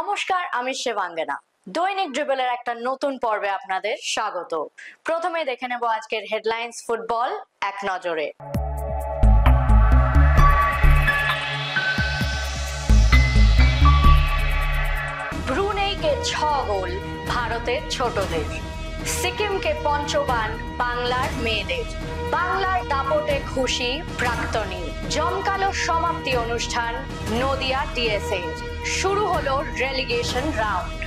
নমস্কার, আমি শিবাঙ্গনা। দৈনিক ড্রিবলের একটা নতুন পর্বে আপনাদের স্বাগত। প্রথমে দেখে নেব আজকের হেডলাইন্স ফুটবল এক নজরে। ব্রুনেইকে 6 গোল ভারতের ছোটদের, সিকিমকে পঞ্চবান বাংলার মেয়েদের, বাংলার দাপটে খুশি প্রাক্তনী, জমকালো সমাপ্তি অনুষ্ঠান নদিয়া ডিএসএ, শুরু হলো রেলিগেশন রাউন্ড।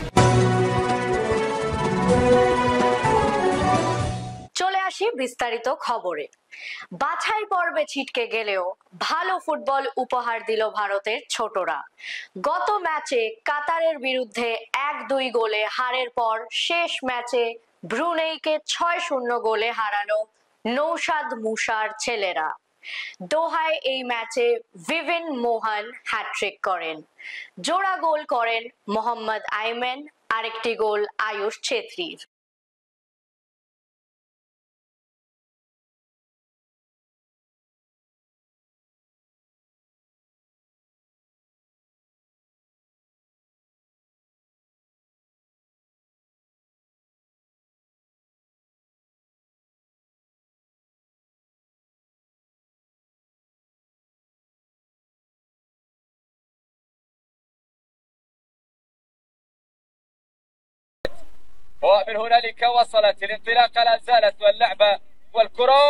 চলে আসি বিস্তারিত খবরে। বাছাই পর্বে ছিটকে গেলেও ভালো ফুটবল উপহার দিল ভারতের ছোটরা। গত ম্যাচে কাতারের বিরুদ্ধে 1-2 গোলে হারের পর শেষ ম্যাচে ব্রুনেইকে 6-0 গোলে হারালো নৌশাদ মুসার ছেলেরা। দোহায় এই ম্যাচে ভিভিন মোহন হ্যাট্রিক করেন, জোড়া গোল করেন মোহাম্মদ আইমেন, আরেকটি গোল আয়ুষ ছেত্রীর। ومن هنالك وصلت الانطلاقة، لا زالت واللعبة والكرة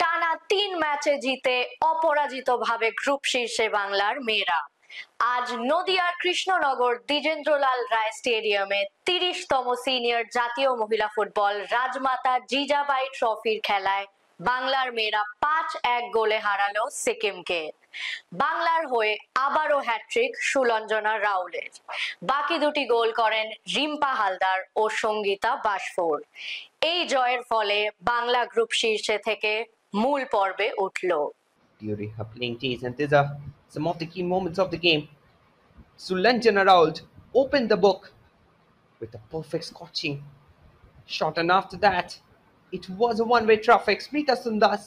টানা 3 ম্যাচে জিতে অপরাজিতভাবে গ্রুপ শীর্ষে বাংলার মেয়েরা। আজ নদিয়ার কৃষ্ণনগর দ্বিজেন্দ্রলাল রায় স্টেডিয়ামে 30তম সিনিয়র জাতীয় মহিলা ফুটবল রাজমাতা জিজাবাই ট্রফির খেলায় বাংলার মেয়েরা 5-1 গোলে হারালো সিকিমকে। বাংলার হয়ে আবারও হ্যাট্রিক সুলঞ্জনা রাউলের, বাকি দুটি গোল করেন রিম্পা হালদার ও সঙ্গীতা বাসফোর। এই জয়ের ফলে বাংলা গ্রুপ শীর্ষে থেকে মূল পর্বে উঠল। During her playing days, and these are some of the key moments of the game. Sulanjana Raul opened the book with a perfect scorching shot, and after that, it was a one-way traffic. Smita Sundas,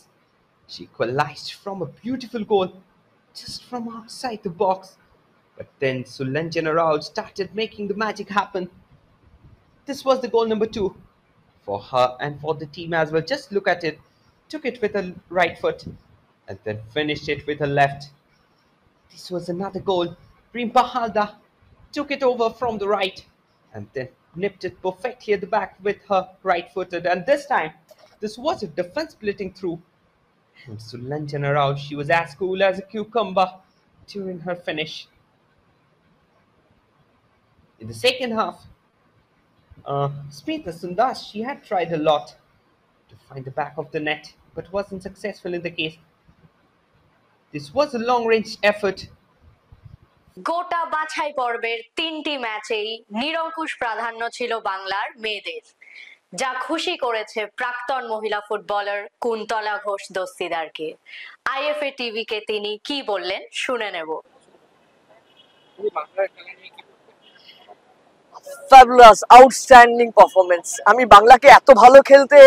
she equalized from a beautiful goal just from outside the box. But then Sulanjana Raul started making the magic happen. This was the goal number 2 for her and for the team as well. Just look at it. Took it with her right foot and then finished it with her left. This was another goal. Rimpa Halda took it over from the right and then nipped it perfectly at the back with her right footed. And this time, this was a defense splitting through. And Sulanjana Rao, she was as cool as a cucumber during her finish. In the second half, Smita Sundas, she had tried a lot to find the back of the net, but wasn't successful in the case. This was a long range effort. গোটা বাছাই পর্বের 3টি ম্যাচেই নিরঙ্কুশ প্রাধান্য ছিল বাংলার মেয়েদের, যা খুশি করেছে প্রাক্তন মহিলা ফুটবলার কুন্তলা ঘোষ দস্তিদারকে। আইএফএ টিভিকে তিনি কি বললেন শুনে নেব। Fabulous, outstanding performance. আমি বাংলাকে এত ভালো খেলতে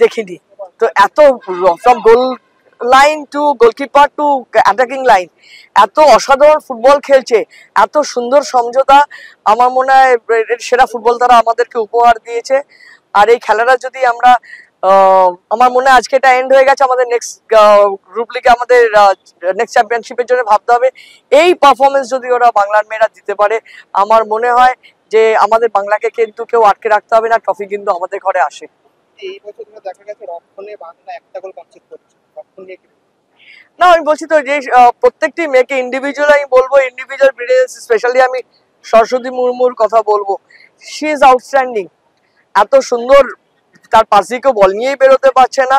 দেখিনি। তো এত from goal line to goalkeeper to attacking line এত অসাধারণ ফুটবল খেলছে, এত সুন্দর সমঝোতা। আমার মনে হয় সেরা ফুটবল তারা আমাদেরকে উপহার দিয়েছে। আর এই খেলাটা যদি আমরা আমার মনে হয় আজকে এটা এন্ড হয়ে গেছে, আমাদের নেক্সট গ্রুপ লিগে আমাদের নেক্সট চ্যাম্পিয়নশিপের জন্য ভাবতে হবে। এই পারফরমেন্স যদি ওরা বাংলার মেয়েরা দিতে পারে, আমার মনে হয় যে আমাদের বাংলাকে কিন্তু কেউ আটকে রাখতে হবে না, ট্রফি কিন্তু আমাদের ঘরে আসে। এই বছর দেখা গেছে রক্ষণে বাংলা একটা গোল কনসিড করছে, রক্ষণ নিয়ে না আমি বলছি তো যে প্রত্যেকটি মেয়েকে ইন্ডিভিজুয়াল আমি বলবো, ইন্ডিভিজুয়াল ব্রিলিয়েন্স, স্পেশালি আমি সরস্বতী মুর্মুর কথা বলবো। She is outstanding. এত সুন্দর, তার পাশ দিয়ে কেউ বল নিয়েই বেরোতে পারছে না,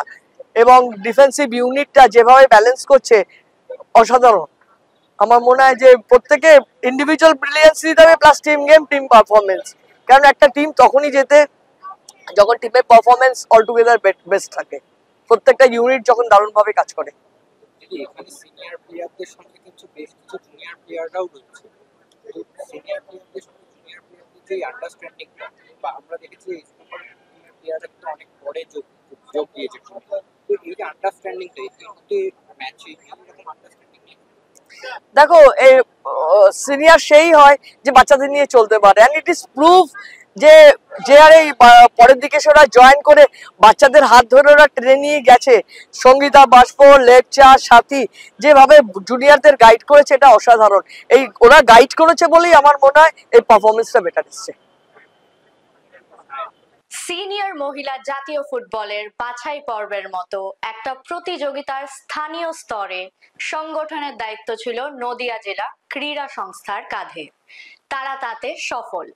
এবং ডিফেন্সিভ ইউনিটটা যেভাবে ব্যালেন্স করছে অসাধারণ। আমার মনে হয় যে প্রত্যেকে ইন্ডিভিজুয়াল ব্রিলিয়েন্স দিতে হবে, plus team game, team performance. কারণ একটা টিম তখনই জেতে যখন টিমের পারফরমেন্স অলটুগেদার বেস্ট থাকে, প্রত্যেকটা ইউনিট যখন দারুণভাবে কাজ করে। এখানে সিনিয়র প্লেয়ারদের সঙ্গে কিন্তু বেশ কিছু জুনিয়র প্লেয়াররাও রয়েছে। তো সিনিয়র প্লেয়ারদের সঙ্গে জুনিয়র প্লেয়ারদের যে আন্ডারস্ট্যান্ডিংটা, বা আমরা দেখেছি জুনিয়র প্লেয়াররা কিন্তু অনেক পরে যোগ দিয়েছে। তো এই যে আন্ডারস্ট্যান্ডিংটা, এই ম্যাচে এরকম আন্ডারস্ট্যান্ডিং দেখো এই সিনিয়র সেই হয় যে বাচ্চাদের নিয়ে চলতে পারে, অ্যান্ড ইট ইজ প্রুফ যে যে আর এই পরের দিকে ওরা জয়েন করে বাচ্চাদের হাত ধরে ওরা ট্রেনে নিয়ে গেছে। সঙ্গীতা বাষ্প, লেপচা, সাথী যেভাবে জুনিয়রদের গাইড করেছে, এটা অসাধারণ। এই ওরা গাইড করেছে বলেই আমার মনে হয় এই পারফরমেন্সটা বেটার এসছে। সিনিয়র মহিলা জাতীয় ফুটবলের বাছাই পর্বের মতো একটা প্রতিযোগিতার স্থানীয় স্তরে সংগঠনের দায়িত্ব ছিল নদিয়া জেলা ক্রীড়া সংস্থার কাঁধে। তারা তাতে সফল।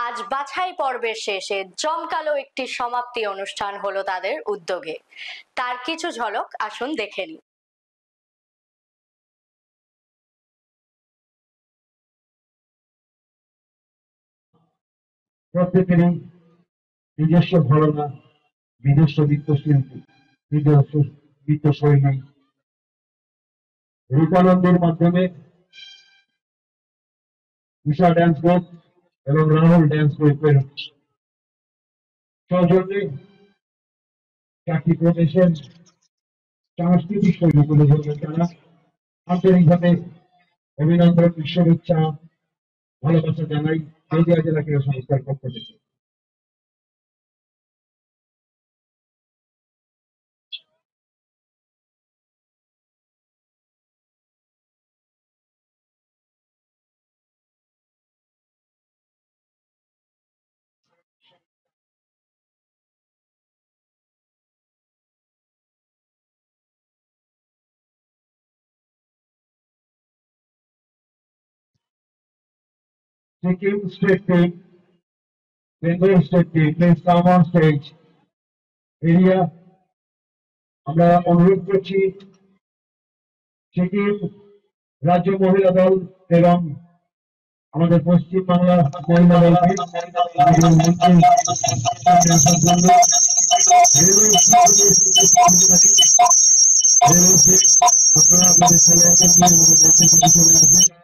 আজ বাছাই পর্বের শেষে জমকালো একটি সমাপ্তি অনুষ্ঠান হলো তাদের উদ্যোগে। তার কিছু ঝলক আসুন দেখে নিই। প্রত্যেকেরই নিজস্ব ঘরানা, নিজস্ব নৃত্যশিল্পী, নিজস্ব নৃত্যশৈলী। রূপানন্দের মাধ্যমে ঈশা ড্যান্স গ্রুপ এবং রাহুল ড্যান্স গ্রুপের সৌজন্যে চারটি প্রদেশের সাংস্কৃতিক শৈলী তুলে ধরবেন তারা। আন্তরিকভাবে অভিনন্দন, শুভেচ্ছা, ভালোবাসা জানাই নদীয়া জেলা ক্রীড়া সংস্থার পক্ষ থেকে। Sikkim state team, Bengal state team, please come on stage. Area আমরা অনুরোধ করছি সিকিম রাজ্য মহিলা দল এবং আমাদের পশ্চিম বাংলা মহিলা দলকে আপনারা আপনাদের খেলোয়াড়দের নিয়ে আমাদের মধ্যে চলে আসবেন।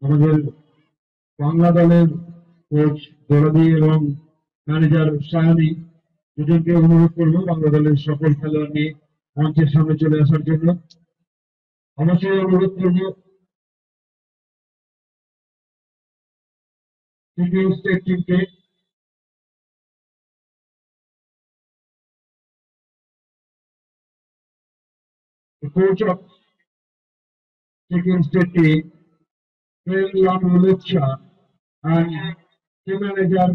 আমাদের বাংলা দলের কোচ দরদি এবং ম্যানেজার সায়নী দুজনকে অনুরোধ করবো বাংলা দলের সকল খেলোয়াড় নিয়ে মঞ্চের সামনে চলে আসার জন্য। অবশ্যই অনুরোধ করবো সিকিম স্টেট টিমকে coach of Sikkim state team Lucha and team manager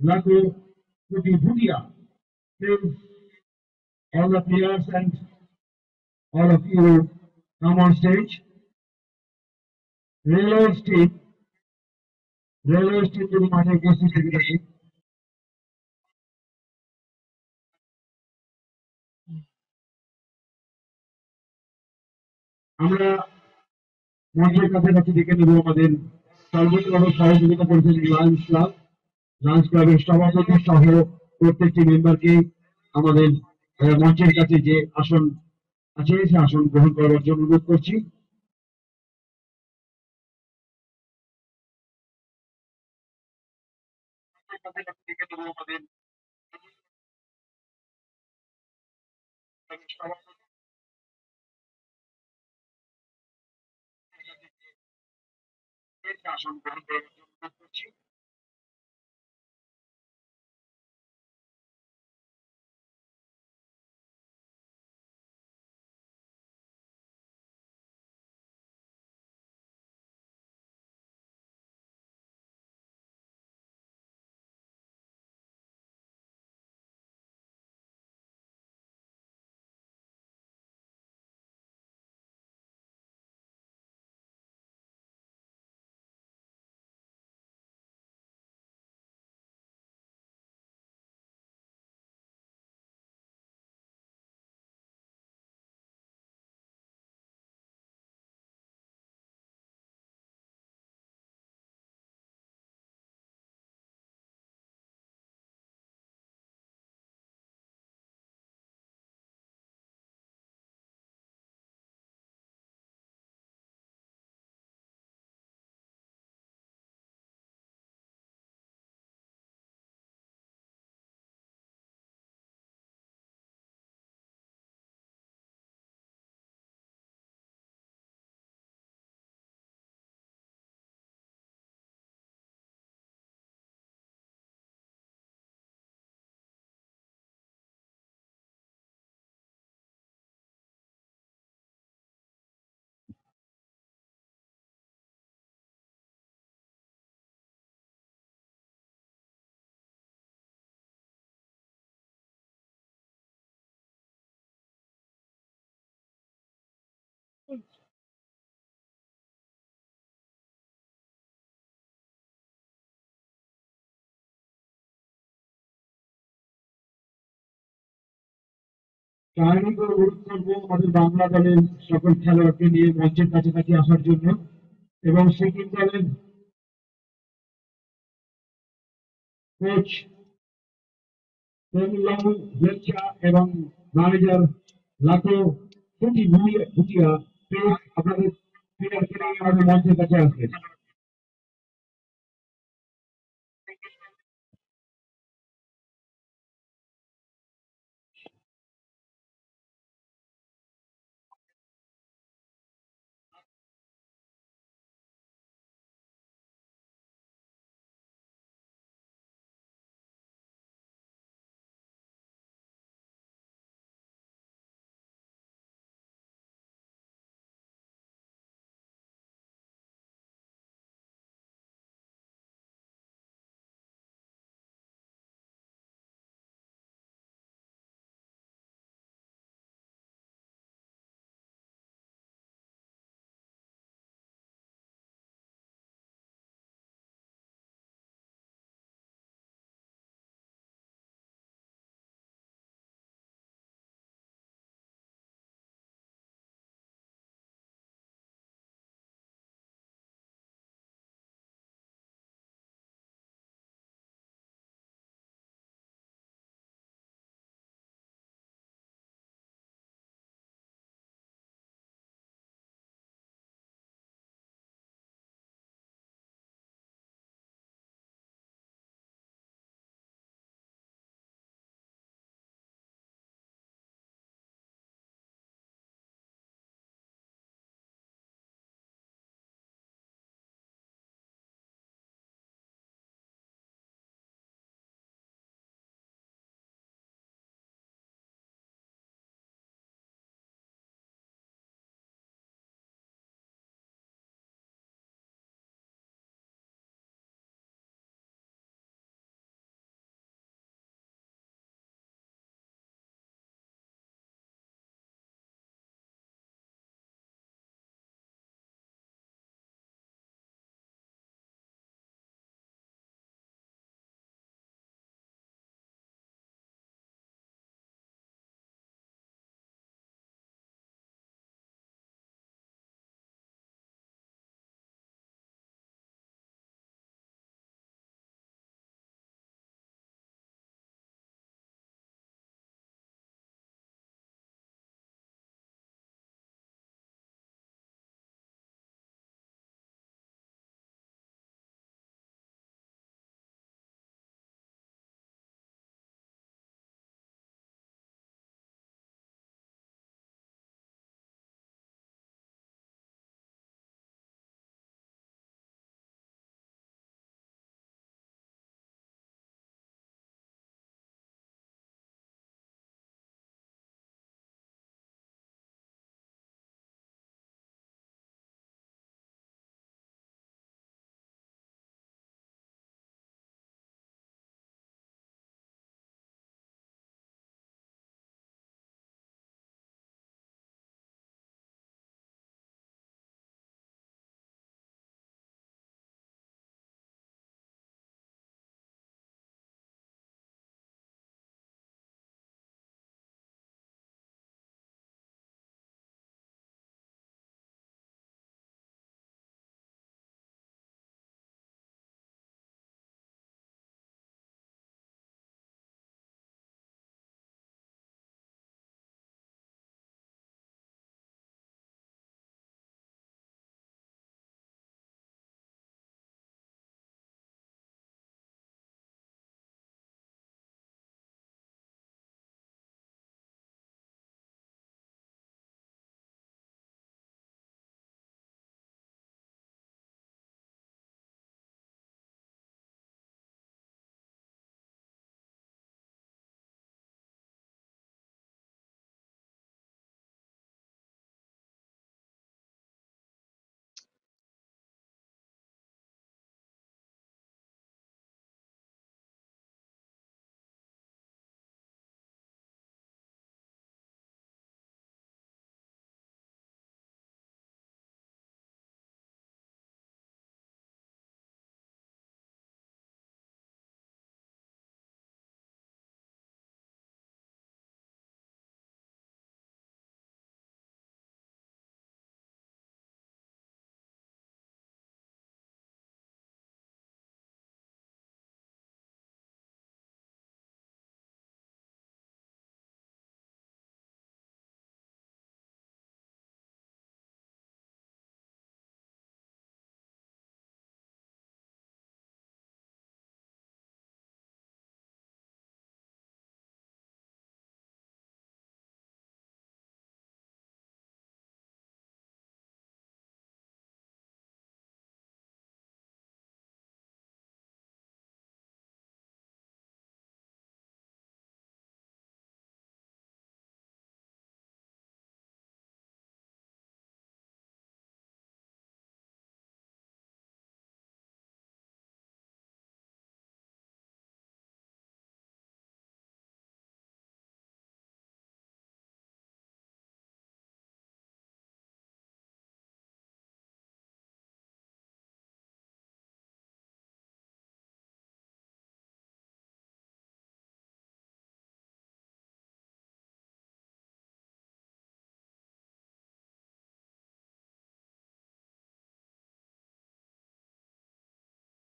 Lago Kuti Bhutia. Please, all the players and all of you come on stage. Railways team যদি মাঠে উপস্থিত থেকে থাকে। আমরা মঞ্চের কাছাকাছি দেখে নেব আমাদের সর্বোচ্চভাবে সহযোগিতা করেছেন লায়ন্স ক্লাবের সভাপতি সহ প্রত্যেকটি মেম্বারকে আমাদের মঞ্চের কাছে যে আসন আছে সে আসন গ্রহণ করার জন্য অনুরোধ করছি। আসন গ্রহণ করার জন্য অনুরোধ করছি। কাহিনীকে অনুরোধ করবো আমাদের বাংলা দলের সকল খেলোয়াড়কে নিয়ে মঞ্চের কাছাকাছি আসার জন্য এবং সিকিম দলের কোচ লেচা এবং ম্যানেজার লাতো কুটি ভুটিয়া প্লিজ আপনাদের প্লেয়ারকে নিয়ে আমাদের মঞ্চের কাছে আসবেন।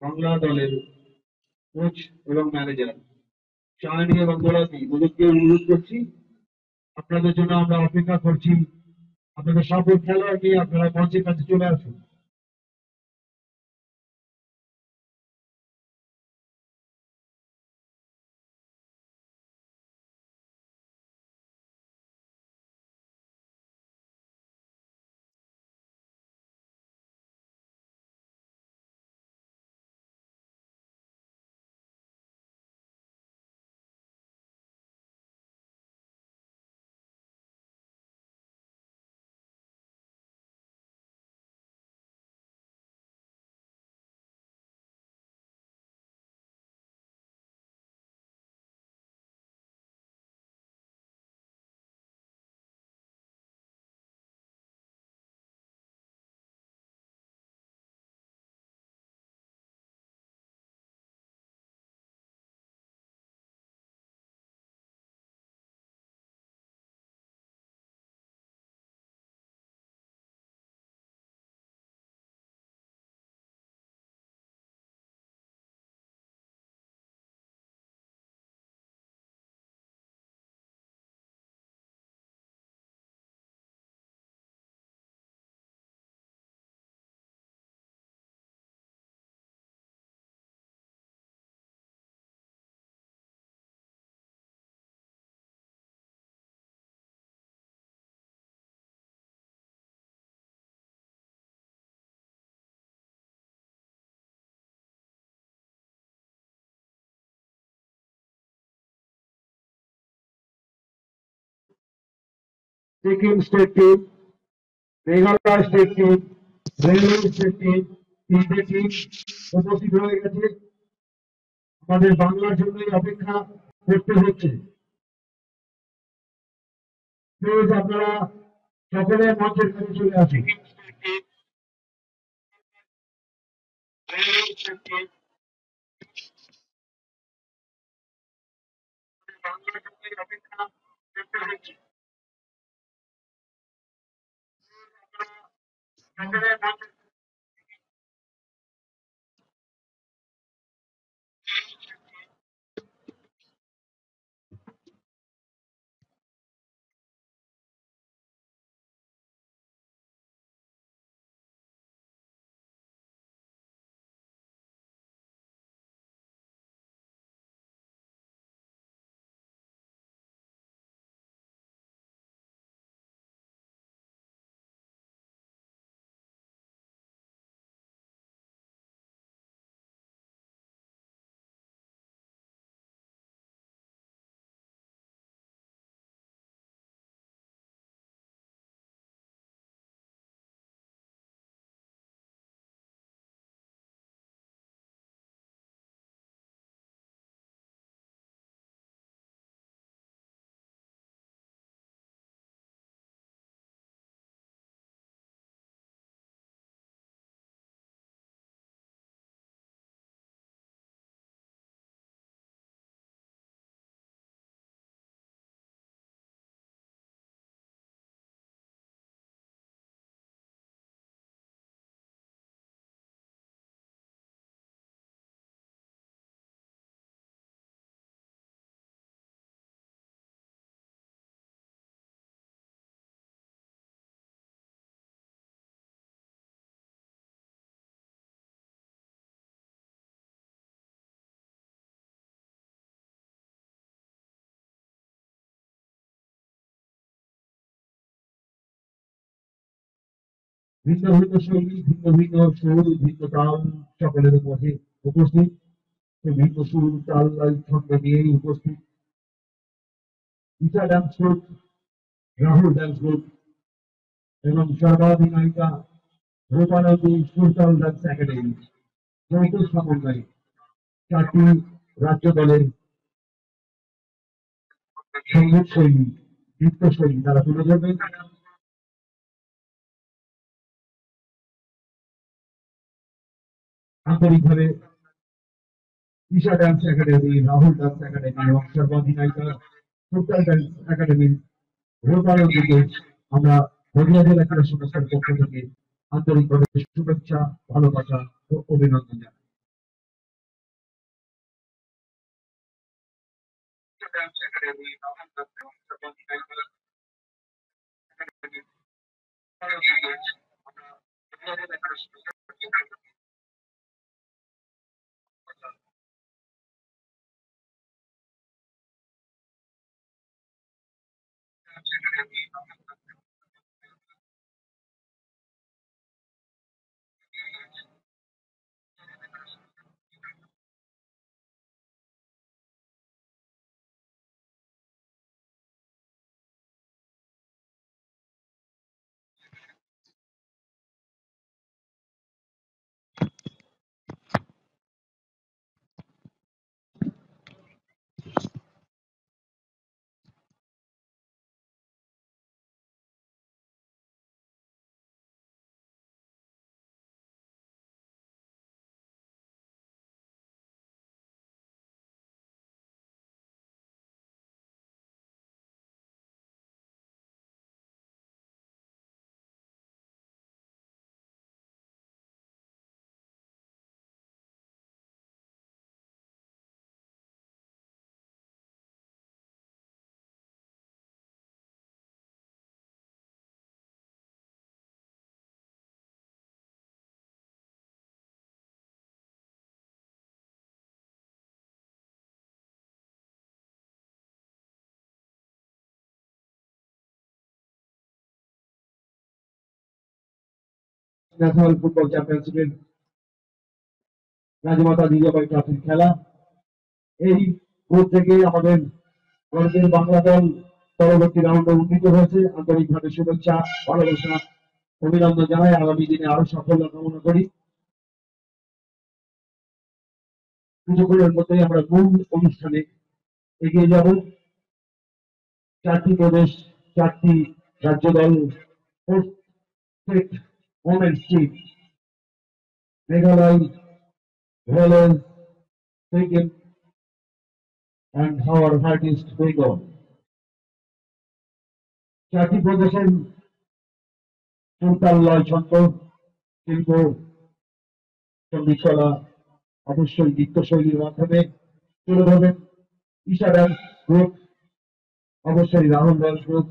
বাংলা দলের কোচ এবং ম্যানেজার শাহানি এবং গোলাপি ওদেরকে অনুরোধ করছি, আপনাদের জন্য আমরা অপেক্ষা করছি। আপনাদের সকল খেলোয়াড় নিয়ে আপনারা মঞ্চের কাছে চলে আসুন। Sikkim state team, Meghalaya state team, Bengal state team, তিনটে টিম উপস্থিত হয়ে গেছে। আমাদের বাংলার জন্যই অপেক্ষা করতে হচ্ছে। প্লিজ আপনারা সকলে মঞ্চের কাছে চলে আসুন। বাংলার জন্যই অপেক্ষা করতে হচ্ছে। সকলে মঞ্চের ভিন্ন ভিন্ন শৈলী, ভিন্ন ভিন্ন সুর, ভিন্ন তাল সকলের মধ্যে উপস্থিত। ভিন্ন সুর, তাল, ছন্দ নিয়ে উপস্থিত Isha dance group, Rahul dance group এবং সর্বাধিনায়িকা রূপানন্দী সুরতাল ডান্স একাডেমি যৌথ সমন্বয়ে 4টি রাজ্য দলের সঙ্গীত শৈলী, নৃত্য শৈলী তারা তুলে ধরবেন। আন্তরিকভাবে Isha dance academy, Rahul dance academy এবং সর্বাধিনায়িকা সুরতাল ডান্স একাডেমির রূপানন্দীকে আমরা হরিয়া জেলা ক্রীড়া সংস্থার পক্ষ থেকে আন্তরিকভাবে শুভেচ্ছা, ভালোবাসা ও অভিনন্দন জানাই। ন্যাশনাল ফুটবল চ্যাম্পিয়নশিপের রাজমাতা জিজাবাই ট্রফির খেলা। এই গ্রুপ থেকে আমাদের ভারতের বাংলা দল পরবর্তী রাউন্ডে উন্নীত হয়েছে। আন্তরিকভাবে শুভেচ্ছা, ভালোবাসা, অভিনন্দন জানাই। আগামী দিনে আরো সাফল্য কামনা করি। কিছুক্ষণের মধ্যেই আমরা মূল অনুষ্ঠানে এগিয়ে যাব। চারটি প্রদেশ, চারটি রাজ্য দল, প্রত্যেক women's team, Meghalaya, Wales, Sikkim and our artist Bengal. চারটি প্রদেশের সুরতাল লয় ছন্দ, শিল্প, সঙ্গীতকলা, অবশ্যই নৃত্যশৈলীর মাধ্যমে তুলে ধরবেন। ঈশা ডান্স গ্রুপ, অবশ্যই রাহুল ডান্স গ্রুপ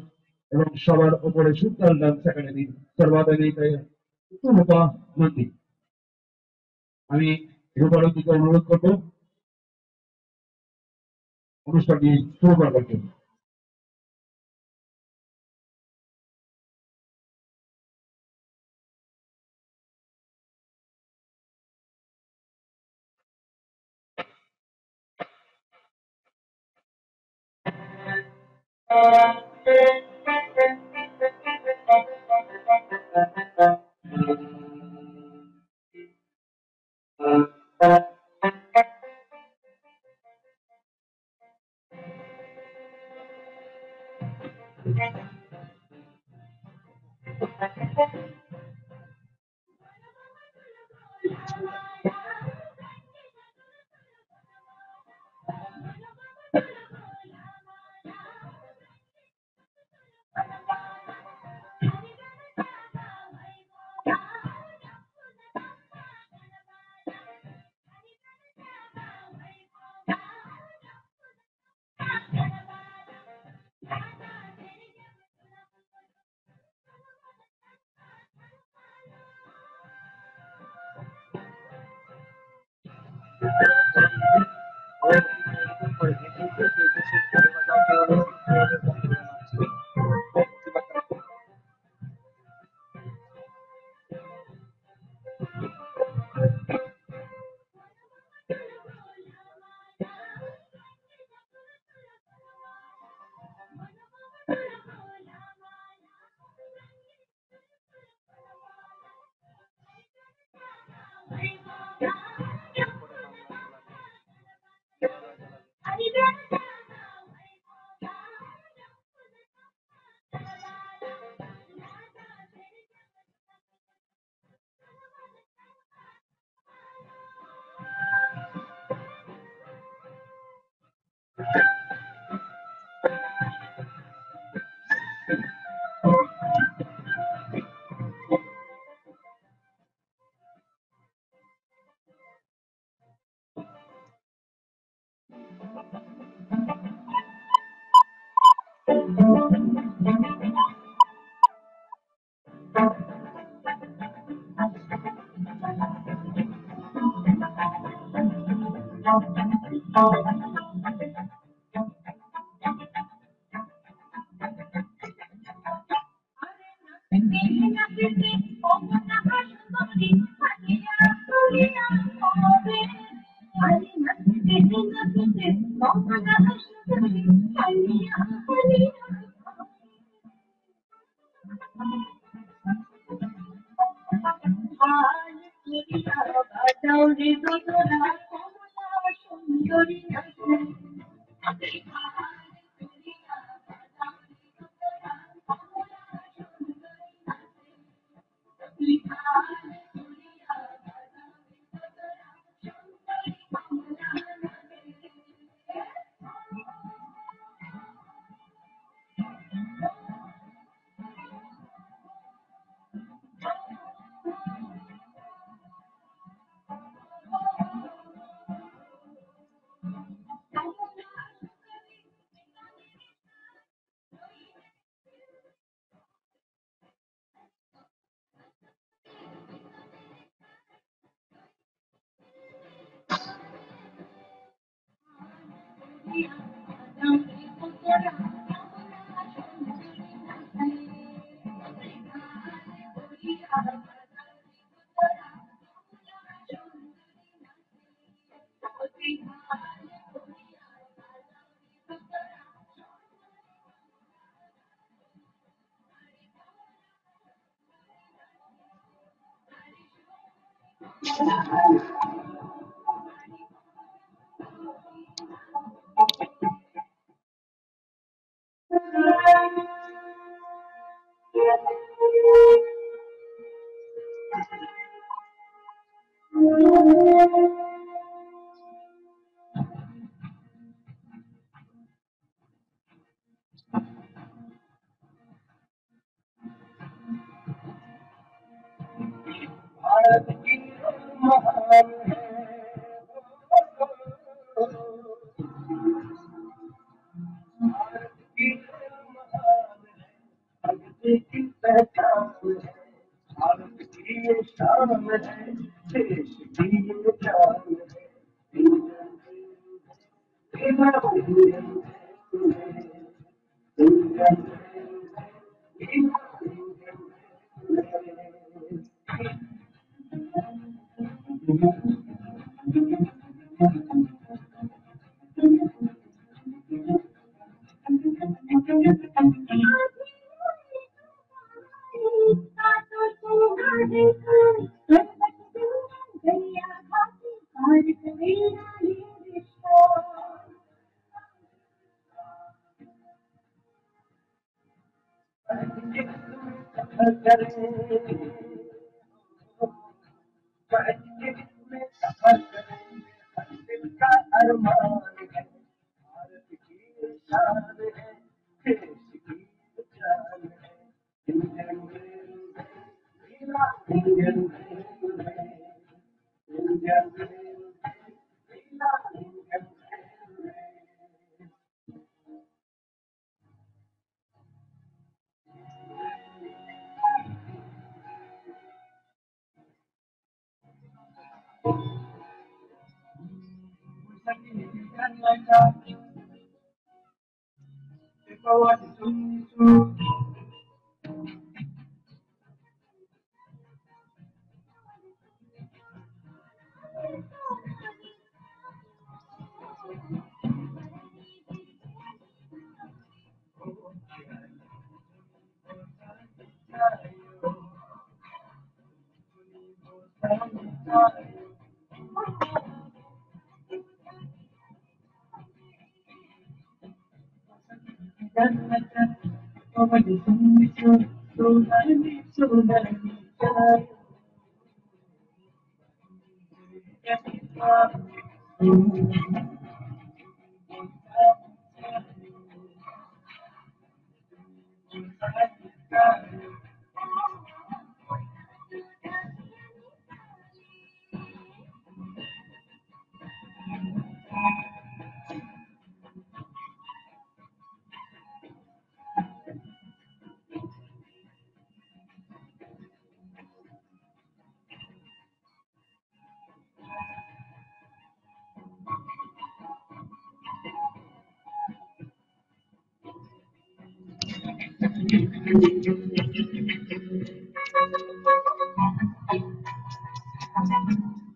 এবং সবার উপরে সুরতাল ডান্স একাডেমি রূপা নন্দী। আমি রূপা নন্দীকে অনুরোধ করবো অনুষ্ঠানটি শুরু করবার জন্য।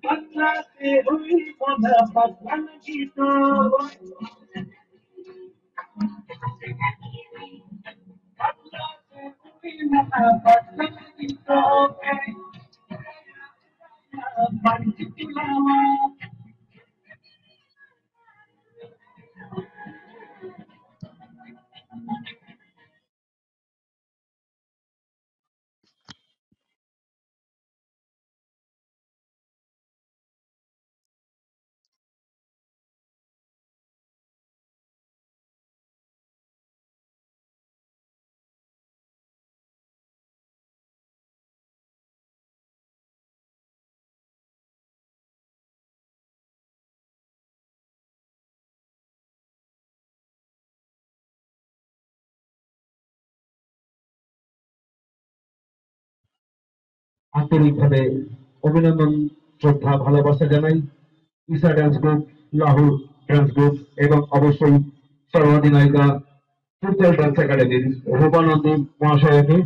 पतलाते हुई मोना पतन गीतो पतलाते हुई मोना पतन गीतो पंचकुलावा আন্তরিকভাবে অভিনন্দন শ্রদ্ধা ভালোবাসা জানাই Isha dance group Lahore dance group এবং অবশ্যই সর্বাধিনায়িকা ফুটবল ডান্স একাডেমির রূপানন্দী মহাশয়কে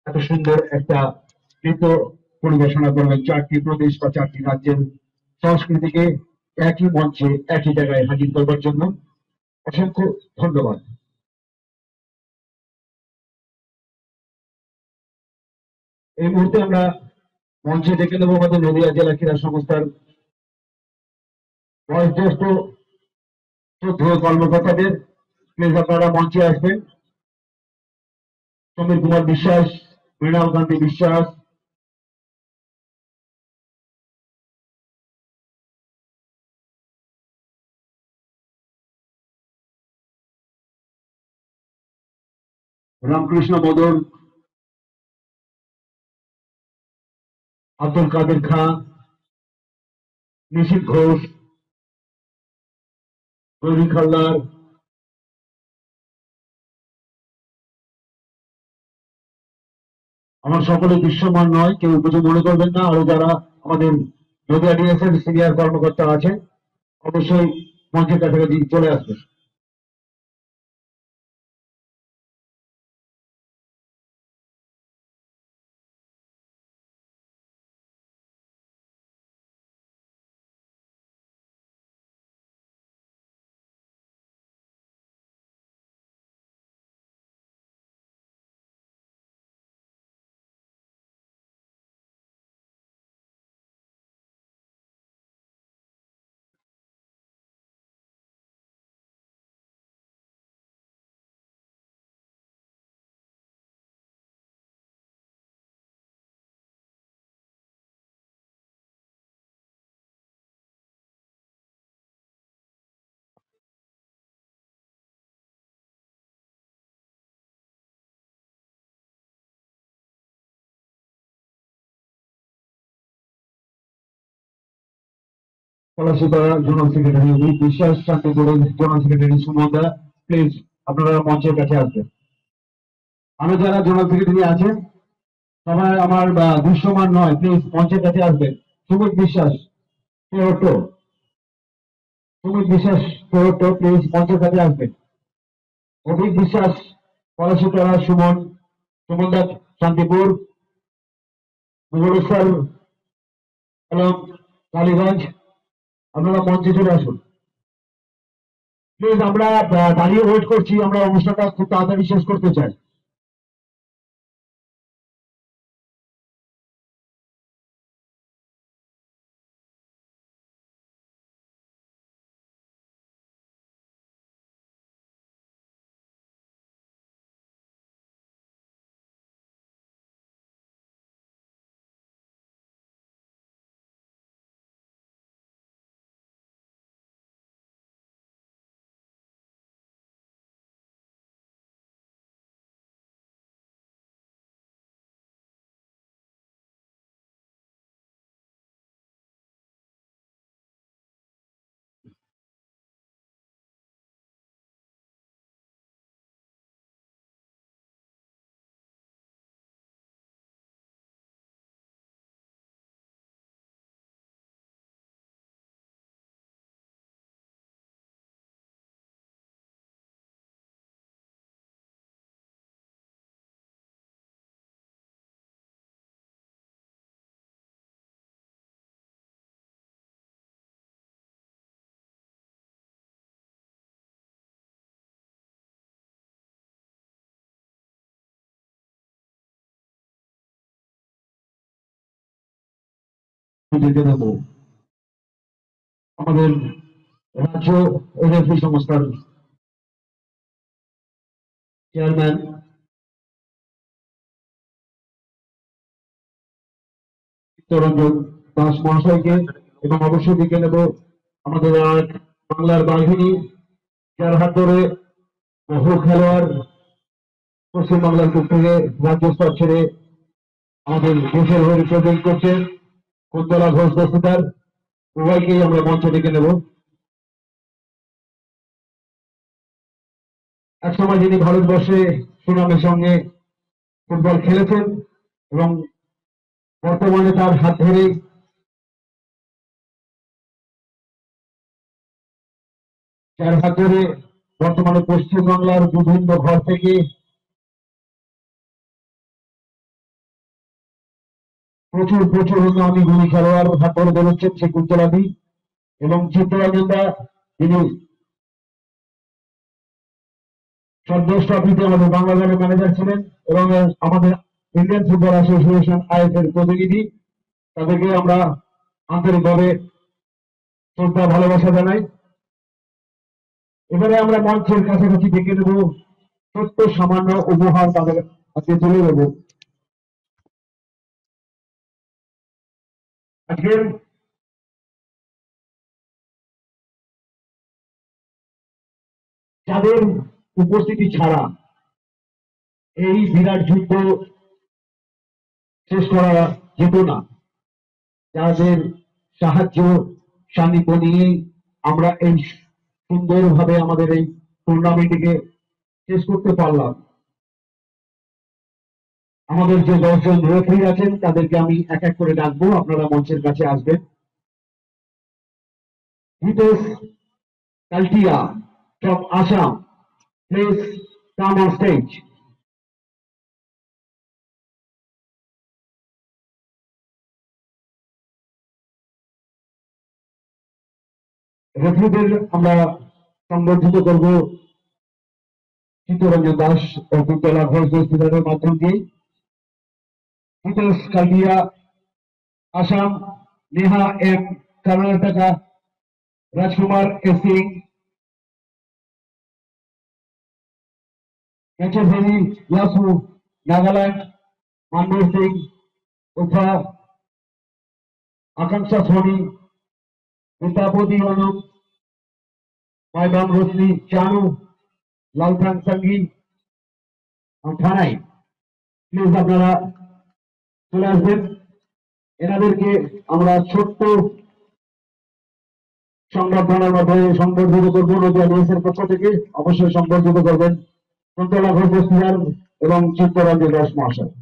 এত সুন্দর একটা নৃত্য পরিবেশনা করবেন চারটি প্রদেশ বা চারটি রাজ্যের সংস্কৃতিকে একই মঞ্চে একই জায়গায় হাজির করবার জন্য অসংখ্য ধন্যবাদ। এই মুহূর্তে আমরা মঞ্চে ডেকে নেব আমাদের নদিয়া জেলা ক্রীড়া সংস্থার বয়োজ্যেষ্ঠ শ্রদ্ধেয় কর্মকর্তাদের। প্লিজ আপনারা মঞ্চে আসবেন। সমীর কুমার বিশ্বাস, মৃণাল গান্ধী বিশ্বাস, রামকৃষ্ণ বদল, আব্দুল কাদের খাঁ, নিশিত ঘোষ, রবি খাল্লার, আমার সকলে দৃশ্যমান নয়, কেউ কিছু মনে করবেন না। আরো যারা আমাদের নদিয়া ডিএসএল সিনিয়র কর্মকর্তা আছেন অবশ্যই মঞ্চের কাছাকাছি চলে আসবেন। পলাশিপাড়া জোনাল সেক্রেটারি বিশ্বাস, শান্তিপুরের জোনাল সেক্রেটারি সুমনদা, প্লিজ আপনারা মঞ্চের কাছে আসবেন। আরো যারা জোনাল সেক্রেটারি আছেন সবাই আমার দৃশ্যমান নয়, প্লিজ মঞ্চের কাছে আসবেন। সুমিত বিশ্বাস পেহট্ট, সুমিত বিশ্বাস পেহট্ট, প্লিজ মঞ্চের কাছে আসবেন। অভিক বিশ্বাস পলাশিপাড়া, সুমন, সুমনদা শান্তিপুর, ভুবনেশ্বর এবং কালীগঞ্জ, আপনারা মঞ্চে চলে আসুন প্লিজ। আমরা দাঁড়িয়ে ওয়েট করছি, আমরা অনুষ্ঠানটা খুব তাড়াতাড়ি শেষ করতে চাই। ডেকে দেব আমাদের রাজ্য রেফারি সংস্থার চেয়ারম্যান চিত্তরঞ্জন দাস মহাশয়কে, এবং অবশ্যই ডেকে নেব আমাদের এক বাংলার বাঘিনী, যার হাত ধরে বহু খেলোয়াড় পশ্চিমবাংলার দিক থেকে রাজ্য স্তর ছেড়ে আমাদের দেশের হয়ে রিপ্রেজেন্ট করছেন, কুন্তলা ঘোষ দস্তিদার। উভয়কেই আমরা মঞ্চে ডেকে নেব। একসময় যিনি ভারতবর্ষে সুনামের সঙ্গে ফুটবল খেলেছেন এবং বর্তমানে তার হাত ধরে বর্তমানে পশ্চিমবাংলার বিভিন্ন ঘর থেকে প্রচুর প্রচুর নামী গুণী খেলোয়াড় হাত ধরে বেরোচ্ছেন, সে কুন্তলাদি এবং চিত্তরঞ্জন দা, যিনি সদ্যস্ত ট্রফিতে আমাদের বাংলা দলের ম্যানেজার ছিলেন এবং আমাদের ইন্ডিয়ান ফুটবল অ্যাসোসিয়েশন আইএফ এর প্রতিনিধি। তাদেরকে আমরা আন্তরিকভাবে শ্রদ্ধা ভালোবাসা জানাই। এবারে আমরা মঞ্চের কাছাকাছি ডেকে নেব, ছোট্ট সামান্য উপহার তাদের হাতে তুলে দেব। আজকের যাদের উপস্থিতি ছাড়া এই বিরাট যুদ্ধ শেষ করা যেত না, যাদের সাহায্য সান্নিধ্য নিয়ে আমরা এই সুন্দরভাবে আমাদের এই টুর্নামেন্টটিকে শেষ করতে পারলাম। আমাদের যে 10 জন রেফারি আছেন তাদেরকে আমি এক এক করে ডাকবো, আপনারা মঞ্চের কাছে আসবেন। Hitesh কালটিয়া from Assam, please come on stage. রেফারিদের আমরা সংবর্ধিত করব চিত্তরঞ্জন দাস ও কুন্তলা ঘোষ দস্তিদারের মাধ্যম দিয়ে। Hitesh Kaltia Assam, Neha M Karnataka, Rajkumar S Singh Kachapuri Yasu Nagaland, Manmohan Singh Utha, Akanksha Soni, Utapodi Anum, Maibam Rosni Chanu, Lalthan Sangi, and Thanai. Please আপনারা চলে আসবেন। এনাদেরকে আমরা ছোট্ট সংবর্ধনার মাধ্যমে সংবর্ধিত করবো। নদিয়া নিউজের পক্ষ থেকে অবশ্যই সংবর্ধিত করবেন কুন্তলা ঘোষ দস্তিদার এবং চিত্তরঞ্জন দাস মহাশয়।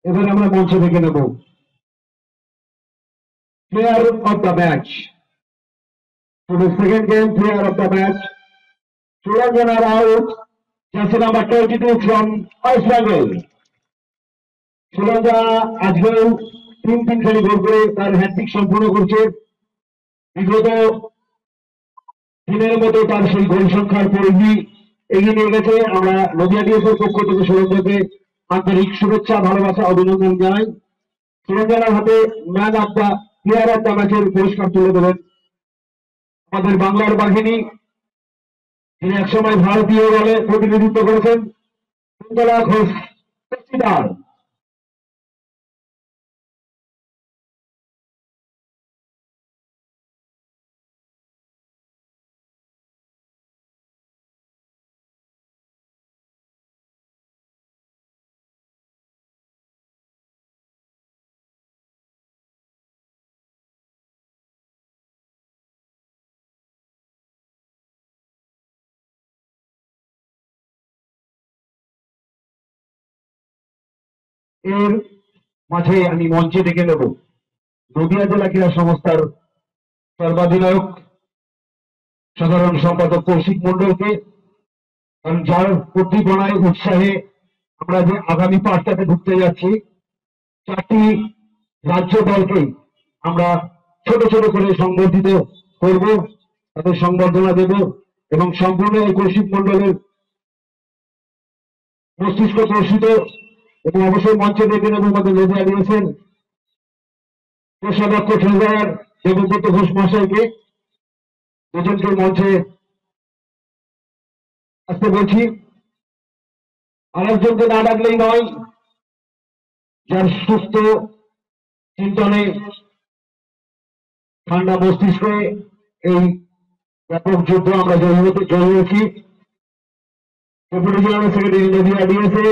এবারে আমরা মঞ্চে ডেকে নেব player of the match. For the second game, player of the match, Suranjana Raut, jersey number 22 from West Bengal. Suranjana আজকেও 3 খেলে গোল করে তার হ্যাটট্রিক সম্পূর্ণ করছে। বিগত দিনের মতো তার সেই গোল সংখ্যার পরিধি এগিয়ে নিয়ে গেছে। আমরা নদিয়া ডিএসের পক্ষ থেকে সুরঞ্জনাকে আন্তরিক শুভেচ্ছা, ভালোবাসা, অভিনন্দন জানাই। সুরঞ্জনার হাতে man of the player of the ম্যাচের পুরস্কার তুলে দেবেন আমাদের বাংলার বাহিনী, যিনি একসময় ভারতীয় দলে প্রতিনিধিত্ব করেছেন, কুন্তলা ঘোষ চৌকিদার। এর মাঝে আমি মঞ্চে ডেকে নেব নদিয়া জেলা ক্রীড়া সংস্থার সর্বাধিনায়ক সাধারণ সম্পাদক কৌশিক মন্ডলকে, কারণ যার উদ্দীপনায় উৎসাহে আমরা যে আগামী পাঁচটাতে ঢুকতে যাচ্ছি, চারটি রাজ্য দলকে আমরা ছোট ছোট করে সংবর্ধিত করব, তাদের সংবর্ধনা দেব এবং সম্পূর্ণ এই কৌশিক মন্ডলের মস্তিষ্ক প্রসূত এবং অবশ্যই মঞ্চে ডেকে নেব আমাদের নদিয়া দিয়েছেন কোষাধ্যক্ষ ট্রেজারার দেবব্রত ঘোষ মহাশয়কে। দুজনকে মঞ্চে আসতে বলছি। আরেকজনকে না ডাকলেই নয়, যার সুস্থ চিন্তনে ঠান্ডা মস্তিষ্কে এই ব্যাপক যুদ্ধ আমরা জয়ী হয়েছি। Deputy general secretary Nadia DSA,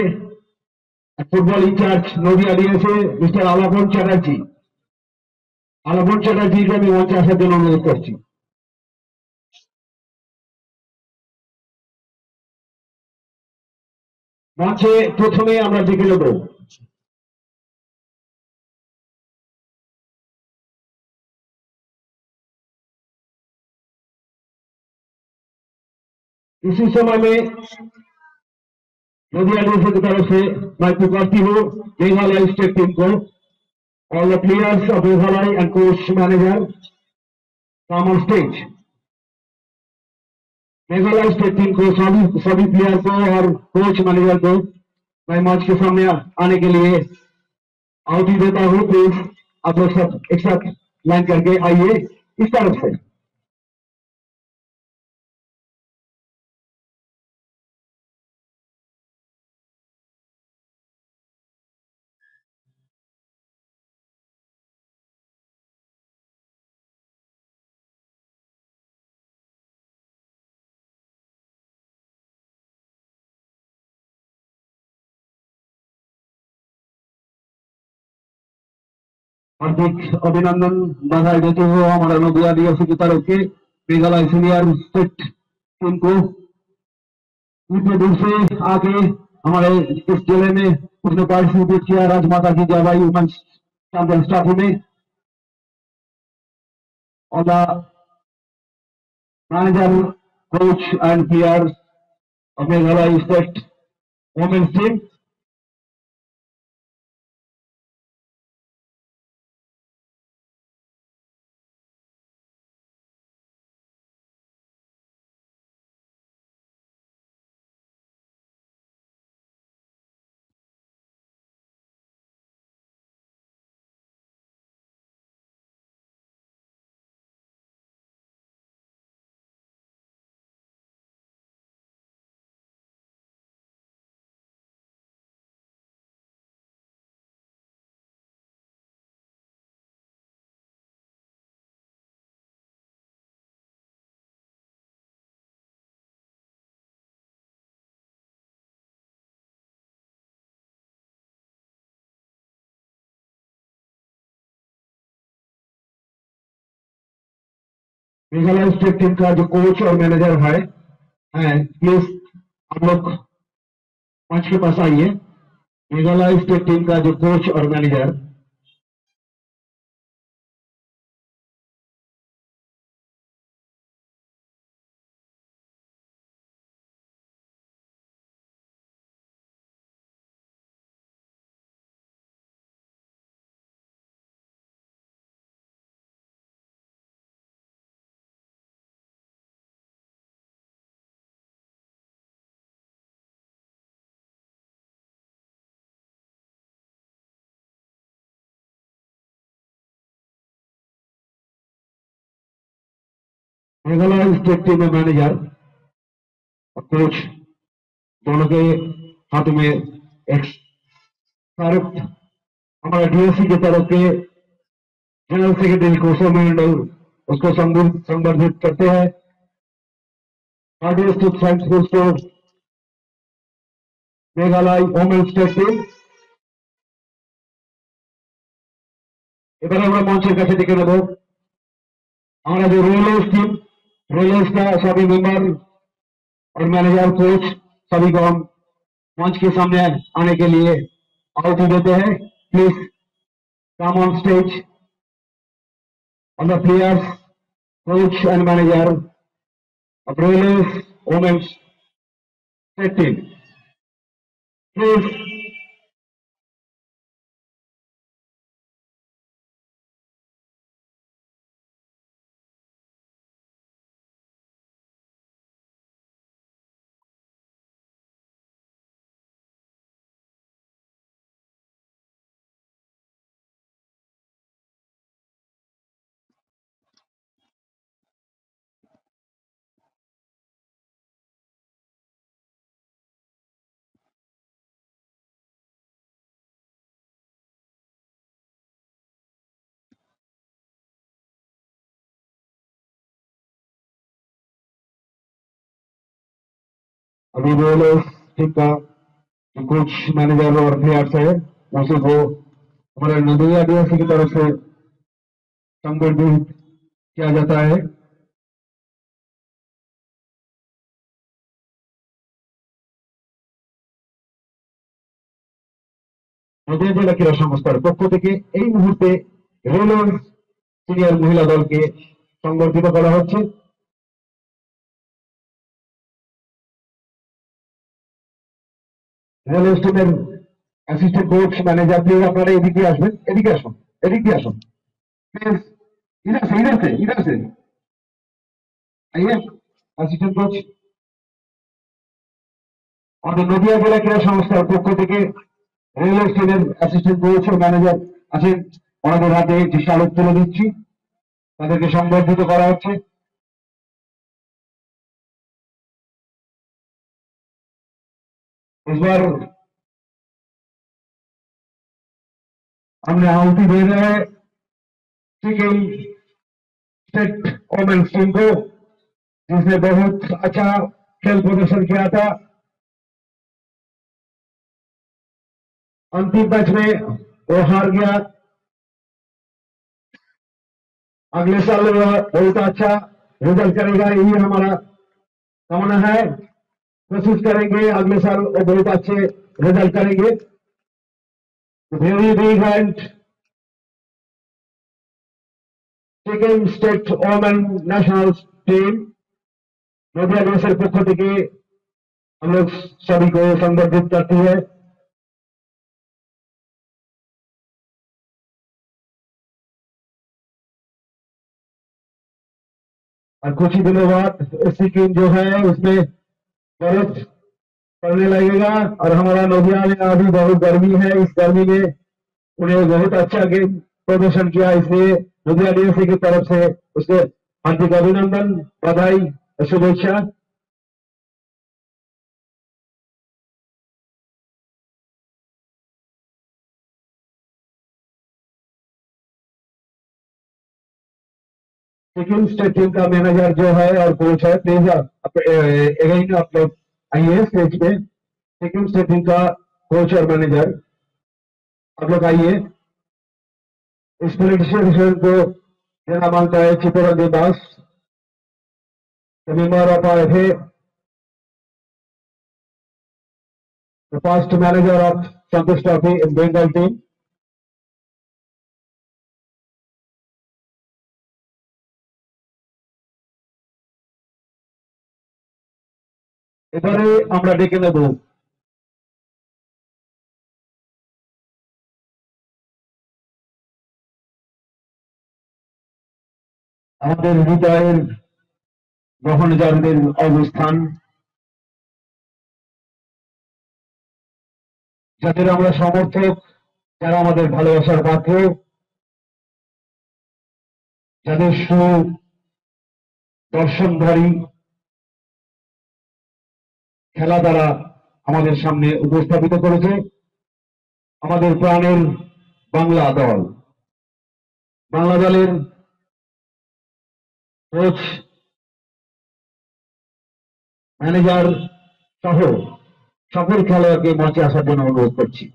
football incharge Nadia DSA mister Alapan Chatterjee. Alapan চ্যাটার্জিকে আমি মঞ্চে আসার জন্য অনুরোধ করছি। মঞ্চে প্রথমে আমরা ডেকে নেব इसी समय में नदिया डिवीजन की तरफ से मैं पुकारती हूँ मेघालय स्टेट टीम को, all the players of Meghalaya and coach manager come on stage. Meghalaya state team को सभी प्लेयर को और कोच मैनेजर को मैं मंच के सामने आने के लिए आहुति देता हूँ। प्लीज आप लोग सब एक साथ लाइन करके आइए इस तरफ से। हार्दिक अभिनंदन बधाई देते हुए हमारा नदिया डीएससी की तरफ से मेघालय सीनियर स्टेट टीम को इतने दूर से आके हमारे इस जिले में उसने पार्टिसिपेट किया राजमाता की जयबाई वुमेन्स चैंपियंस ट्रॉफी में। और the manager coach and player of Meghalaya state women's team. Meghalaya state team का जो कोच और मैनेजर है प्लीज आप लोग मंच के पास आइए। मेघालय स्टेट टीम का जो कोच और मैनेजर मेघालय स्टेट टीम में मैनेजर और कोच दोनों के हाथों में एक स्वागत हमारा डीएससी की तरफ के जनरल सेक्रेटरी कौशल मंडल उसको संबोधित करते हैं। हार्दिक thanks to Meghalaya women state team. এবারে আমরা মঞ্চের কাছে ডেকে নেব हमारा जो रोलर्स टीम, रोलर्स का सभी मेंबर और मैनेजर कोच सभी को हम मंच के सामने आने के लिए आहुति देते हैं। Please come on stage on the players, coach and manager of rollers women's state team. Please अभी रोलर्स टीम का जो कोच मैनेजर और प्लेयर्स है उसे को हमारे नदिया डीएससी की तरफ से संबोधित किया जाता है। নদিয়া জেলা ক্রীড়া সংস্থার পক্ষ থেকে এই মুহূর্তে রোলার্স সিনিয়র মহিলা দলকে সংবর্ধিত করা হচ্ছে। রোলার্স টিমের অ্যাসিস্ট্যান্ট কোচ ম্যানেজার প্লিজ আপনারা এদিকে আসবেন, এদিকে আসুন, এদিক দিয়ে আসুন প্লিজ। इधर से आइए असिस्टेंट कोच। আমাদের নদিয়া জেলা ক্রীড়া সংস্থার পক্ষ থেকে রেলওয়ে স্টেটের অ্যাসিস্ট্যান্ট কোচ ও ম্যানেজার আছেন, ওনাদের হাতে যে শালক তুলে দিচ্ছি, তাদেরকে সংবর্ধিত করা হচ্ছে। इस बार हमने आहुति दे रहे हैं सिक्किम स्टेट वुमेन्स टीम को, जिसने बहुत अच्छा खेल प्रदर्शन किया था। अंतिम मैच में वो हार गया। अगले साल वो बहुत अच्छा रिजल्ट करेगा, यही हमारा कामना है। कोशिश करेंगे अगले साल वो बहुत अच्छे रिजल्ट करेंगे। Very big and Sikkim state women national team Nadia DSC पक्ष থেকে हम लोग सभी को संबोधित करती है। और कुछ ही दिनों बाद सिक्किम जो है उसमें बर्फ पड़ने लगेगा और हमारा नदिया में अभी बहुत गर्मी है। इस गर्मी में उन्हें बहुत अच्छा गेम प्रदर्शन किया, इसलिए नदिया डीएससी की तरफ से उसके हार्दिक अभिनंदन, बधाई, शुभेच्छा। सिक्किम स्टेट टीम का मैनेजर जो है और कोच है, प्लीज अगेन आप लोग आइए स्टेज पे। सिक्किम स्टेट टीम का कोच और मैनेजर आप लोग आइए। इस पॉलिटिशियन को देना मांगता है Chittaranjan Das, member of RFA, the past manager of Santosh Trophy in Bengal team. এবারে আমরা ডেকে নেব আমাদের হৃদয়ের গ্রহণজারদের অবস্থান, যাদের আমরা সমর্থক, যারা আমাদের ভালোবাসার পাত্র, যাদের সুর দর্শনধারী খেলা দ্বারা আমাদের সামনে উপস্থাপিত করেছে আমাদের প্রাণের বাংলা দল। বাংলা দলের কোচ, ম্যানেজার সহ সকল খেলোয়াড়কে মঞ্চে আসার জন্য অনুরোধ করছি।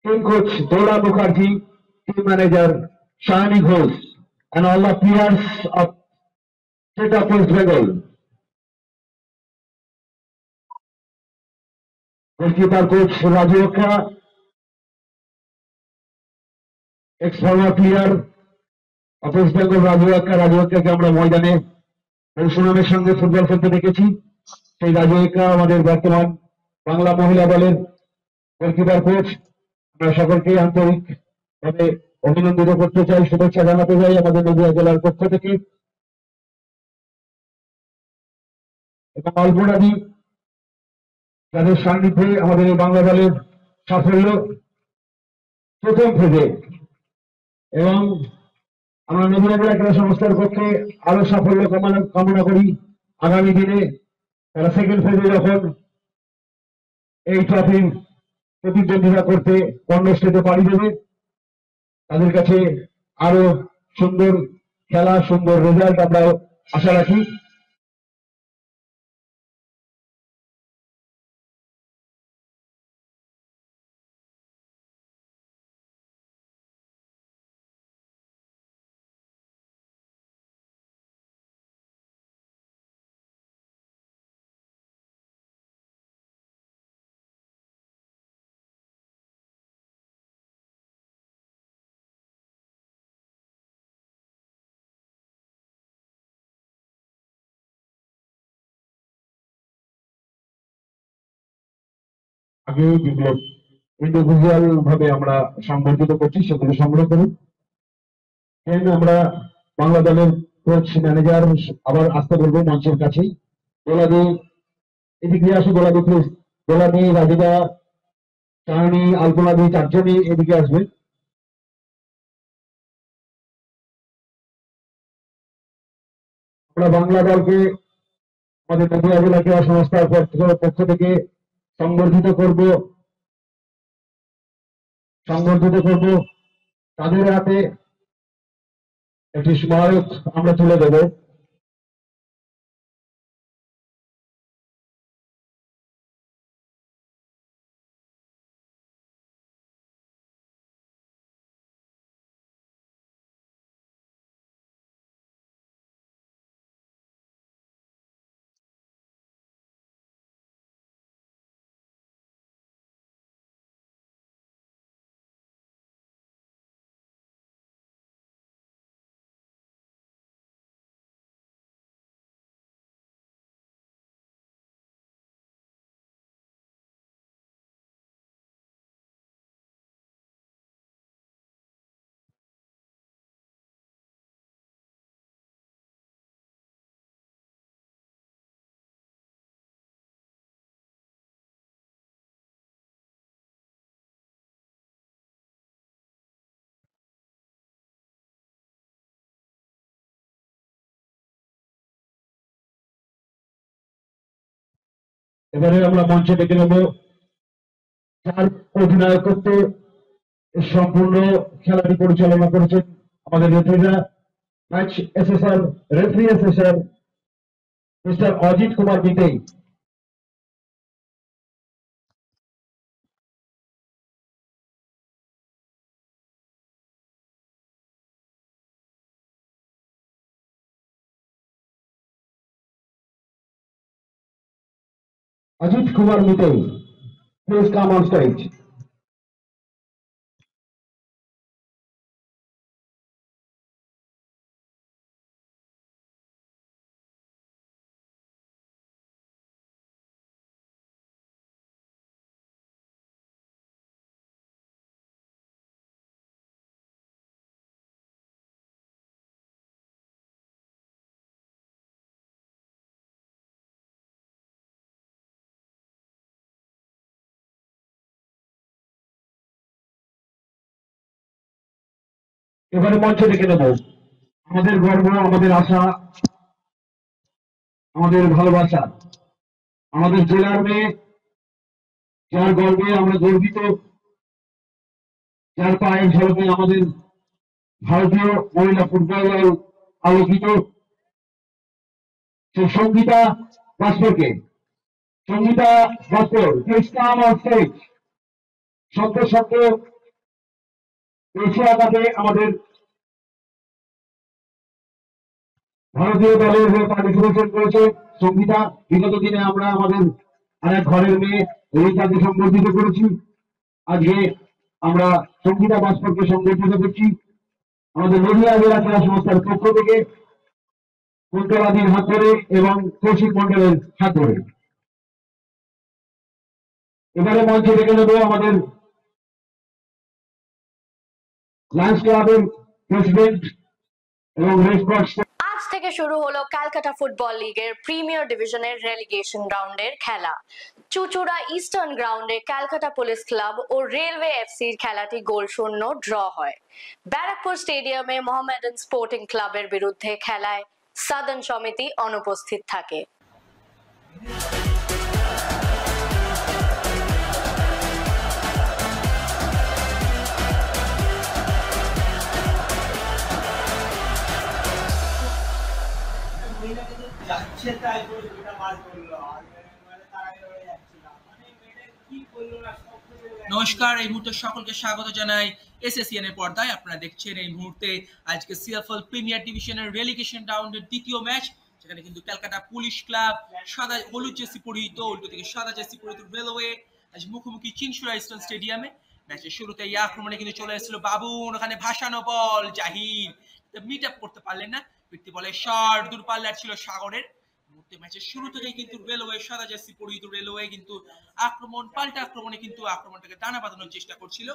Team coach Dola Mukherjee, team manager Shayani Ghosh, and all the players of State of West Bengal. Goalkeeper coach Raju Akka, ex-former player of West Bengal Raju Akka কে আমরা ময়দানে সুনামের সঙ্গে ফুটবল খেলতে দেখেছি। সেই রাজু এক্কা আমাদের বর্তমান বাংলা মহিলা দলের গোলকিপার কোচ। আমরা সকলকে আন্তরিকভাবে অভিনন্দিত করতে চাই, শুভেচ্ছা জানাতে চাই আমাদের নদীয়া জেলার পক্ষ থেকে। এবং অল্পনাদি যাদের সান্নিধ্যে আমাদের এই বাংলা দলের সাফল্য প্রথম ফেজে, এবং আমরা নদীয়া জেলা ক্রীড়া সংস্থার পক্ষে আরো সাফল্য কামনা করি আগামী দিনে। তারা সেকেন্ড ফেজে যখন এই ট্রফির প্রতিদ্বন্দ্বিতা করতে কর্ণস্টেজে পাড়ি দেবে, তাদের কাছে আরো সুন্দর খেলা, সুন্দর রেজাল্ট আমরা আশা রাখি। আগে যেগুলো ইন্ডিভিজুয়াল ভাবে আমরা সংবর্ধিত করছি সেগুলো সংগ্রহ করুন। আমরা বাংলা দলের কোচ, ম্যানেজার আবার আসতে বলবো মঞ্চের কাছেই। গোলাদি এদিকে আসো, গোলাদি প্লিজ। গোলাদি, রাজিদা, চারণী, আলপনাদি চারজনই এদিকে আসবে। আমরা বাংলা দলকে আমাদের নদীয়া জেলা ক্রীড়া সংস্থার পক্ষ থেকে সংবর্ধিত করব। তাদের হাতে একটি স্মারক আমরা তুলে দেব। এবারে আমরা মঞ্চে ডেকে নেব যার অধিনায়কত্বে সম্পূর্ণ খেলাটি পরিচালনা করেছেন আমাদের রেফারিরা, match SSR, referee SSR mister Ajit Kumar বিতেই। Ajit Kumar Mittal, please come on stage. এবারে মঞ্চে ডেকে নেব আমাদের গর্ব, আমাদের আশা, আমাদের ভালোবাসা, আমাদের জেলার মেয়ে, যার গর্বে আমরা গর্বিত, যার পায়ের ঝলকে আমাদের ভারতীয় মহিলা ফুটবল দল আলোকিত, সেই সঙ্গীতা ভাস্করকে। সঙ্গীতা ভাস্কর, please come on stage. সদ্য এশিয়া কাপে আমাদের ভারতীয় দলের হয়ে পার্টিসিপেশন করেছে সঙ্গীতা। বিগত দিনে আমরা আমাদের আরেক ঘরের মেয়ে রিতাকে সংবর্ধিত করেছি, আজকে আমরা সঙ্গীতা ভাস্করকে সংবর্ধিত করছি আমাদের নদিয়া জেলা ক্রীড়া সংস্থার পক্ষ থেকে, কুন্তলাদির হাত ধরে এবং কৌশিক মন্ডলের হাত ধরে। এবারে মঞ্চে ডেকে নেব আমাদের লায়ন্স ক্লাবের প্রেসিডেন্ট এবং রেডক্রস। আজ থেকে শুরু হলো ক্যালকাটা ফুটবল লিগের প্রিমিয়ার ডিভিশনের রেলিগেশন রাউন্ডের খেলা। চুচুড়া ইস্টার্ন গ্রাউন্ডে ক্যালকাটা পুলিশ ক্লাব ও রেলওয়ে এফসির খেলাটি গোলশূন্য ড্র হয়। ব্যারাকপুর স্টেডিয়ামে মোহামেডান স্পোর্টিং ক্লাবের বিরুদ্ধে খেলায় সাদার্ন সমিতি অনুপস্থিত থাকে। নমস্কার, এই মুহূর্তে সকলকে স্বাগত জানাই এসএসসিএন এর পর্দায়। আপনারা দেখছেন এই মুহূর্তে আজকে সিএফএল প্রিমিয়ার ডিভিশনের রেলিগেশন রাউন্ডের দ্বিতীয় ম্যাচ, যেখানে কিন্তু ক্যালকাটা পুলিশ ক্লাব সাদা হলুদ জার্সি পরিহিত, উল্টো থেকে সাদা জার্সি পরিহিত রেলওয়ে আজ মুখোমুখি চিনচুড়া ইস্টার্ন স্টেডিয়ামে। ম্যাচের শুরুতে এই আক্রমণে কিন্তু চলে এসেছিল বাবুন, ওখানে ভাসানো বল জাহির মিট আপ করতে পারলেন না, ফিরতি বলে শট দূরপাল্লার ছিল সাগরের। ম্যাচের শুরু থেকেই কিন্তু রেলওয়ে সাদা জার্সি পরিহিত রেলওয়ে কিন্তু পাল্টা আক্রমণে কিন্তু আক্রমণটাকে দানা বাঁধানোর চেষ্টা করছিল।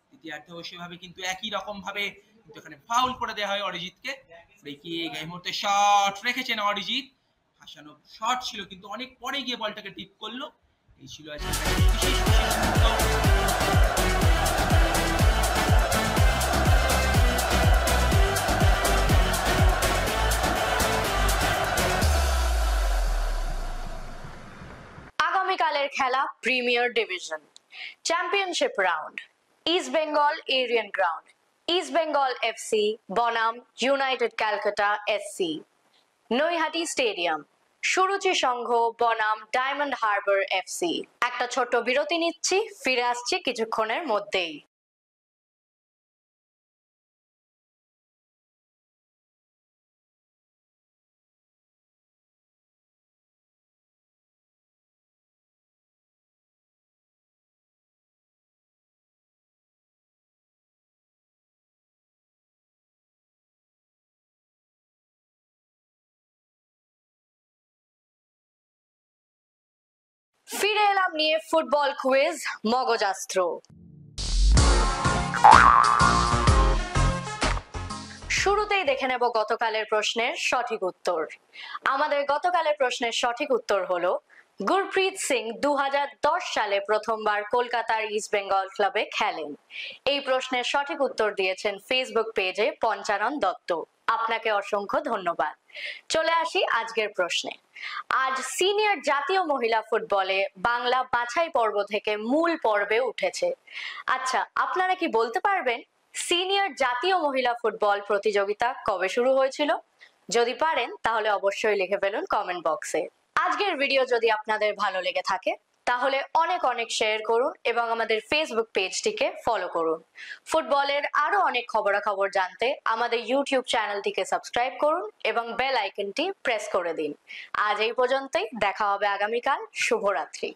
দ্বিতীয়ার্ধেও সেভাবে কিন্তু একই রকম ভাবে কিন্তু এখানে ফাউল করে দেওয়া হয় অরিজিৎকে। ফ্রি কিক, এই মুহূর্তে শট রেখেছেন অরিজিৎ, ভাসানো শট ছিল কিন্তু অনেক পরে গিয়ে বলটাকে টিপ করলো। এই ছিল আজকে বিশেষ মুহূর্ত। আগামীকালের খেলা premier division championship round. East Bengal Aryan ground, East Bengal FC বনাম United Calcutta SC. Naihati stadium, Suruchi Sangha বনাম ডায়মন্ড হারবার এফসি। একটা ছোট্ট বিরতি নিচ্ছি, ফিরে আসছি কিছুক্ষণের মধ্যেই। ফিরে এলাম নিয়ে ফুটবল কুইজ মগজাস্ত্র। শুরুতেই দেখে নেব গতকালের প্রশ্নের সঠিক উত্তর। আমাদের গতকালের প্রশ্নের সঠিক উত্তর হলো গুরপ্রীত সিং 2010 সালে প্রথমবার কলকাতার ইস্ট বেঙ্গল ক্লাবে খেলেন। এই প্রশ্নের সঠিক উত্তর দিয়েছেন ফেসবুক পেজে পঞ্চানন দত্ত। আপনাকে অসংখ্য ধন্যবাদ। চলে আসি আজকের প্রশ্নে। আজ সিনিয়র জাতীয় মহিলা ফুটবলে বাংলা বাছাই পর্ব থেকে মূল পর্বে উঠেছে। আচ্ছা, আপনারা কি বলতে পারবেন সিনিয়র জাতীয় মহিলা ফুটবল প্রতিযোগিতা কবে শুরু হয়েছিল? যদি পারেন তাহলে অবশ্যই লিখে ফেলুন কমেন্ট বক্সে। আজকের ভিডিও যদি আপনাদের ভালো লেগে থাকে তাহলে অনেক অনেক শেয়ার করুন এবং আমাদের ফেসবুক পেজটিকে ফলো করুন। ফুটবলের আরো অনেক খবরাখবর জানতে আমাদের ইউটিউব চ্যানেলটিকে সাবস্ক্রাইব করুন এবং বেল আইকনটি প্রেস করে দিন। আজ এই পর্যন্তই, দেখা হবে আগামীকাল। শুভরাত্রি।